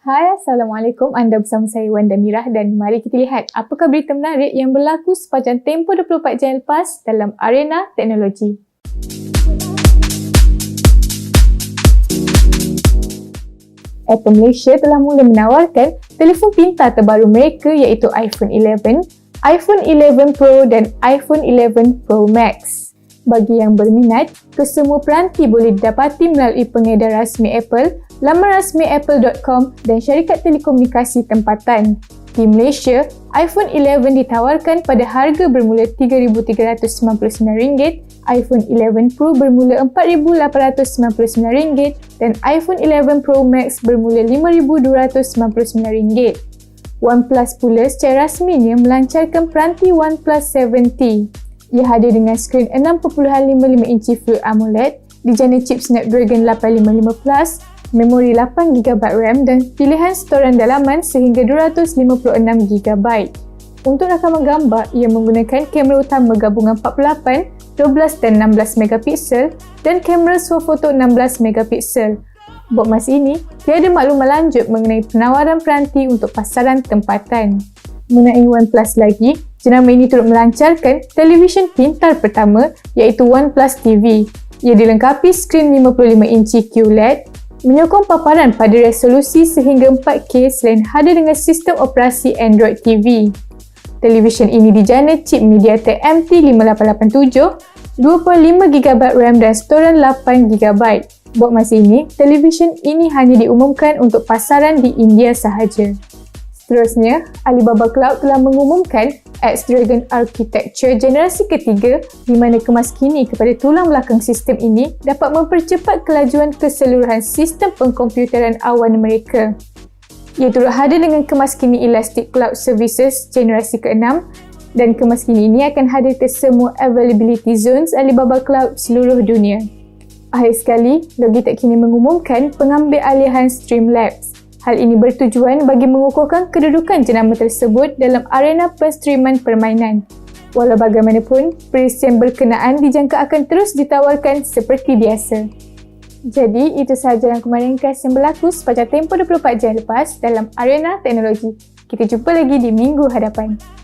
Hai, Assalamualaikum. Anda bersama saya Wanda Mirah dan mari kita lihat apakah berita menarik yang berlaku sepanjang tempoh 24 jam lepas dalam arena teknologi. Apple Malaysia telah mula menawarkan telefon pintar terbaru mereka iaitu iPhone 11, iPhone 11 Pro dan iPhone 11 Pro Max. Bagi yang berminat, kesemua peranti boleh didapati melalui pengedar rasmi Apple, laman rasmi apple.com dan syarikat telekomunikasi tempatan. Di Malaysia, iPhone 11 ditawarkan pada harga bermula RM3,399, iPhone 11 Pro bermula RM4,899 dan iPhone 11 Pro Max bermula RM5,299. OnePlus pula secara rasminya melancarkan peranti OnePlus 7T. Ia hadir dengan skrin 6.55 inci Full AMOLED, dijana chip Snapdragon 855 Plus, memori 8GB RAM dan pilihan storan dalaman sehingga 256GB. Untuk rakaman gambar, ia menggunakan kamera utama gabungan 48, 12 dan 16 megapiksel dan kamera swafoto 16 megapiksel. Buat masa ini, tiada maklumat lanjut mengenai penawaran peranti untuk pasaran tempatan. Mengenai OnePlus lagi, jenama ini turut melancarkan televisyen pintar pertama iaitu OnePlus TV. Ia dilengkapi skrin 55 inci QLED, menyokong paparan pada resolusi sehingga 4K selain hadir dengan sistem operasi Android TV. Televisyen ini dijana chip MediaTek MT5887, 2.5GB RAM dan storan 8GB. Buat masa ini, televisyen ini hanya diumumkan untuk pasaran di India sahaja. Seterusnya, Alibaba Cloud telah mengumumkan X-Dragon Architecture generasi ketiga di mana kemaskini kepada tulang belakang sistem ini dapat mempercepat kelajuan keseluruhan sistem pengkomputeran awan mereka. Ia turut hadir dengan kemaskini Elastic Cloud Services generasi ke-6 dan kemaskini ini akan hadir ke semua availability zones Alibaba Cloud seluruh dunia. Akhir sekali, Logitech kini mengumumkan pengambil alihan Streamlabs. Hal ini bertujuan bagi mengukuhkan kedudukan jenama tersebut dalam arena penstreaman permainan. Walau bagaimanapun, perisian berkenaan dijangka akan terus ditawarkan seperti biasa. Jadi, itu sahaja rangkuman ringkas yang berlaku sepanjang tempoh 24 jam lepas dalam arena teknologi. Kita jumpa lagi di minggu hadapan.